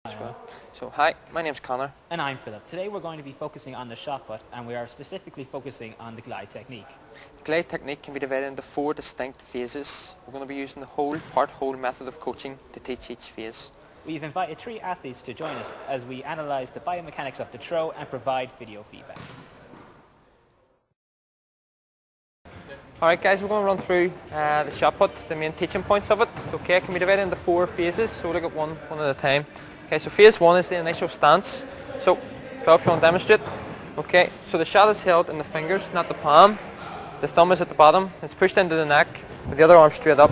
So hi, my name's Connor. And I'm Philip. Today we're going to be focusing on the shot put, and we are specifically focusing on the glide technique. The glide technique can be divided into 4 distinct phases. We're going to be using the whole method of coaching to teach each phase. We've invited 3 athletes to join us as we analyse the biomechanics of the throw and provide video feedback. Alright guys, we're going to run through the shot put, the main teaching points of it. Okay, it can be divided into 4 phases, so we'll look at one at a time. Okay, so phase 1 is the initial stance. So, Philip, if you want to demonstrate. Okay, so the shot is held in the fingers, not the palm. The thumb is at the bottom. It's pushed into the neck with the other arm straight up.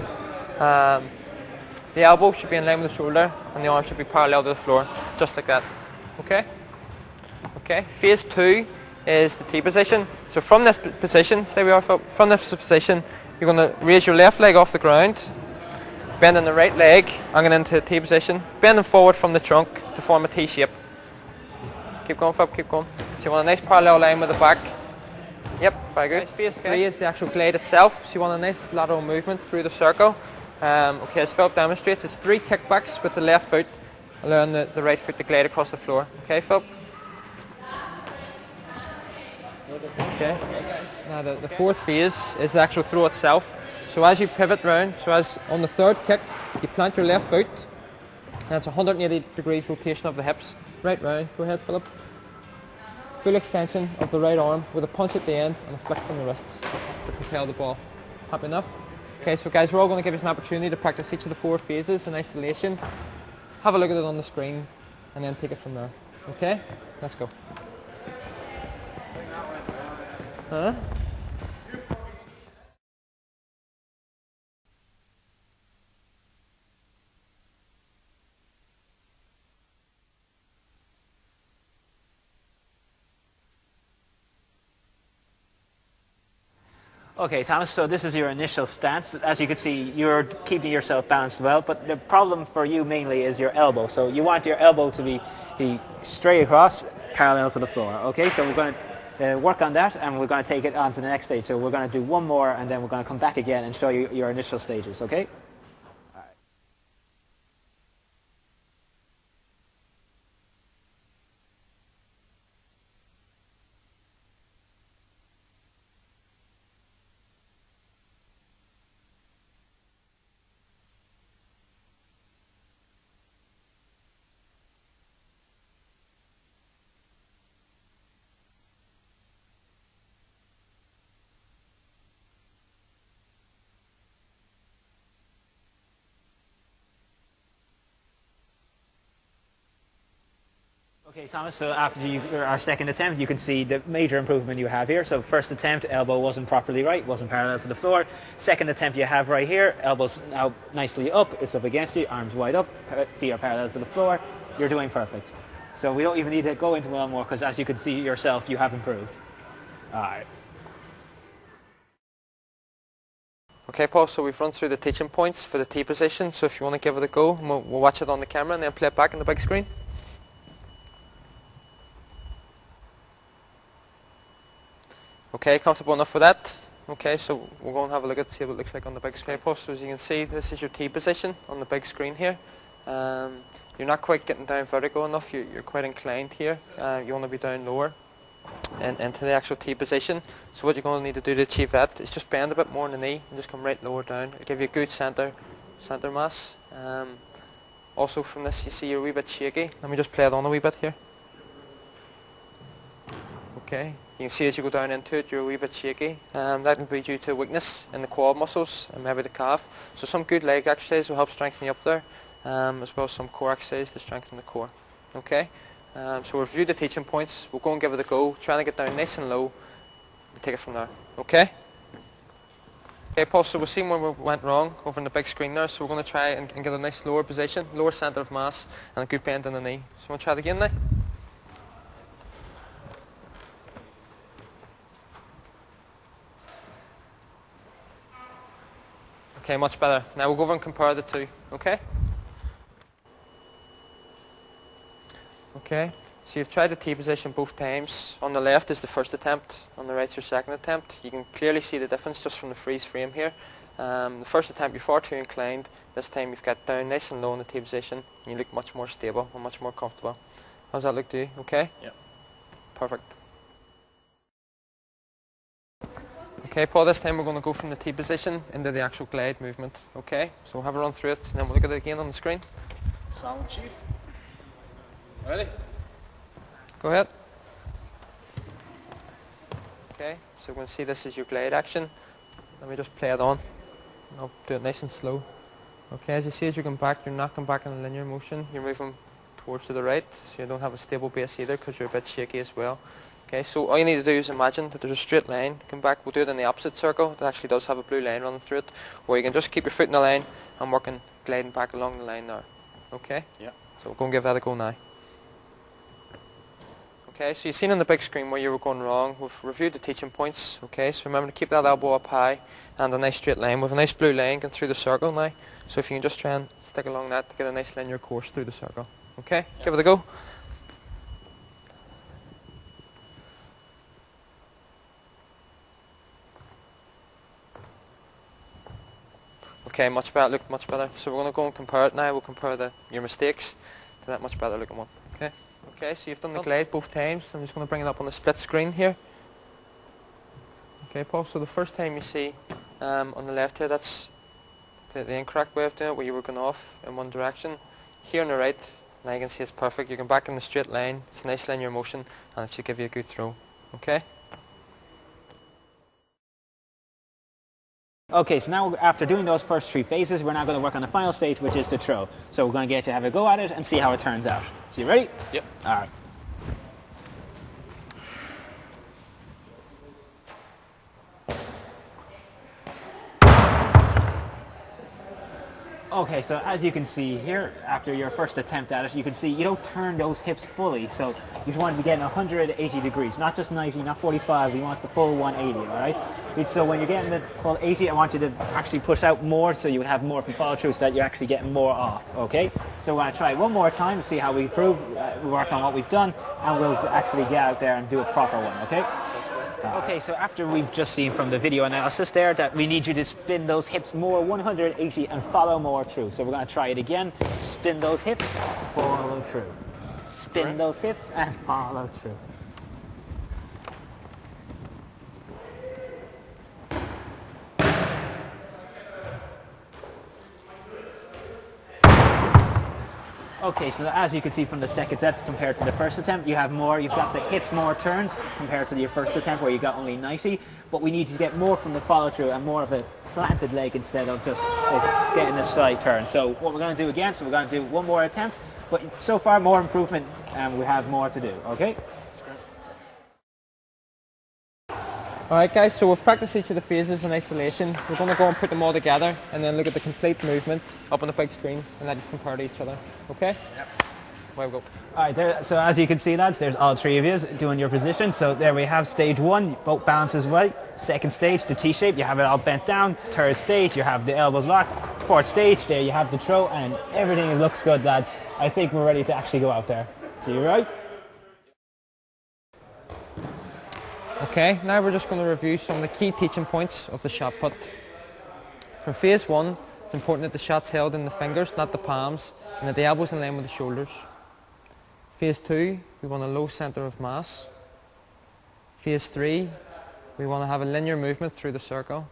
The elbow should be in line with the shoulder, and the arm should be parallel to the floor, just like that. Okay? Okay, phase 2 is the T position. So from this position, stay where you are, Philip. From this position, you're going to raise your left leg off the ground, bending the right leg, hanging into the T position, bending forward from the trunk to form a T shape. Keep going, Philip, keep going. So you want a nice parallel line with the back. Yep, very good. Phase 3 is the actual glide itself. So you want a nice lateral movement through the circle. Okay, as Philip demonstrates, it's 3 kickbacks with the left foot, allowing the right foot to glide across the floor. Okay, Philip? Okay. Now the 4th phase is the actual throw itself. So as you pivot round, so as on the 3rd kick, you plant your left foot, and it's 180 degrees rotation of the hips. Right round. Go ahead, Philip. Full extension of the right arm with a punch at the end and a flick from the wrists to propel the ball. Happy enough? Okay, so guys, we're all going to give us an opportunity to practice each of the 4 phases in isolation. Have a look at it on the screen, and then take it from there. Okay? Let's go. Huh? Okay, Thomas, so this is your initial stance. As you can see, you're keeping yourself balanced well, but the problem for you mainly is your elbow. So you want your elbow to be straight across, parallel to the floor. Okay, so we're going to work on that, and we're going to take it on to the next stage. So we're going to do one more, and then we're going to come back again and show you your initial stages, okay? Okay, Thomas, so after our second attempt, you can see the major improvement you have here. So first attempt, elbow wasn't properly right, wasn't parallel to the floor. Second attempt you have right here, elbow's now nicely up, it's up against you, arms wide up, feet are parallel to the floor. You're doing perfect. So we don't even need to go into one more, because as you can see yourself, you have improved. All right. Okay, Paul, so we've run through the teaching points for the T position, so if you want to give it a go, we'll watch it on the camera and then play it back on the big screen. Okay, comfortable enough with that? Okay, so we'll go and have a look at see what it looks like on the big screen. So as you can see, this is your T position on the big screen here. You're not quite getting down vertical enough, you're quite inclined here. You want to be down lower and into the actual T position. So what you're going to need to do to achieve that is just bend a bit more in the knee and just come right lower down. It'll give you a good centre mass. Also from this you see you're a wee bit shaky. Let me just play it on a wee bit here. Okay, you can see as you go down into it, you're a wee bit shaky. That can be due to weakness in the quad muscles and maybe the calf. So some good leg exercise will help strengthen you up there, as well as some core exercise to strengthen the core. Okay, so we'll review the teaching points. We'll go and give it a go, trying to get down nice and low. We'll take it from there. Okay? Okay, Paul, so we'll see where we went wrong over on the big screen there. So we're going to try and get a nice lower position, lower centre of mass, and a good bend in the knee. So we'll try it again now. Okay, much better. Now we'll go over and compare the two, okay? Okay, so you've tried the T position both times. On the left is the first attempt, on the right is your second attempt. You can clearly see the difference just from the freeze frame here. The first attempt you're far too inclined. This time you've got down nice and low in the tee position, and you look much more stable and much more comfortable. How's that look to you? Okay? Yep. Perfect. Okay, Paul, this time we're going to go from the tee position into the actual glide movement. Okay? So we'll have a run through it, and then we'll look at it again on the screen. Sound, Chief. Ready? Go ahead. Okay, so we're going to see this is your glide action. Let me just play it on. I'll do it nice and slow. Okay, as you see, as you're going back, you're not going back in a linear motion. You're moving towards to the right, so you don't have a stable base either because you're a bit shaky as well. Okay, so all you need to do is imagine that there's a straight line. Come back, we'll do it in the opposite circle. That actually does have a blue line running through it. Or you can just keep your foot in the line and working, gliding back along the line there. Okay? Yeah. So we'll go and give that a go now. Okay, so you've seen on the big screen where you were going wrong. We've reviewed the teaching points. Okay, so remember to keep that elbow up high and a nice straight line with a nice blue line going through the circle now. So if you can just try and stick along that to get a nice linear course through the circle. Okay, yeah. Give it a go. Okay, much better, looked much better. So we're going to go and compare it now. We'll compare your mistakes to that much better looking one. Okay. Okay, so you've done the glide both times. I'm just going to bring it up on the split screen here. Okay, Paul, so the first time you see on the left here, that's the incorrect way of doing it, where you were going off in one direction. Here on the right, now you can see it's perfect. You're going back in the straight line. It's a nice linear motion, and it should give you a good throw. Okay? Okay, so now after doing those first three phases, we're now going to work on the final stage, which is the throw. So we're going to get to have a go at it and see how it turns out. So you ready? Yep. All right. Okay, so as you can see here, after your first attempt at it, you can see you don't turn those hips fully. So you just want to be getting 180 degrees, not just 90, not 45. We want the full 180, all right? So when you're getting the full 80, I want you to actually push out more so you have more from follow through so that you're actually getting more off, okay? So we're going to try one more time to see how we improve. We work on what we've done, and we'll actually get out there and do a proper one, okay? Okay, so after we've just seen from the video analysis there that we need you to spin those hips more 180 and follow more through. So we're going to try it again. Spin those hips, follow through. Spin those hips and follow through. Okay, so as you can see from the second attempt compared to the first attempt, you have more, you've got the hips more turned compared to your first attempt where you got only 90, but we need to get more from the follow through and more of a slanted leg instead of just getting a side turn. So what we're going to do again, so we're going to do one more attempt, but so far more improvement and we have more to do, okay? Alright guys, so we've practiced each of the phases in isolation. We're going to go and put them all together and then look at the complete movement up on the big screen and then just compare to each other. Okay? Yep. Away we go. Alright, there, so as you can see lads, there's all three of you doing your position. So there we have stage one, both balances well. Second stage, the T-shape, you have it all bent down. Third stage, you have the elbows locked. Fourth stage, there you have the throw and everything looks good lads. I think we're ready to actually go out there. So you right? Okay, now we're just going to review some of the key teaching points of the shot put. For phase one, it's important that the shot's held in the fingers, not the palms, and that the elbow's in line with the shoulders. Phase two, we want a low centre of mass. Phase three, we want to have a linear movement through the circle.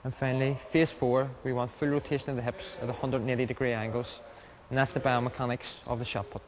And finally, phase four, we want full rotation of the hips at 180 degree angles. And that's the biomechanics of the shot put.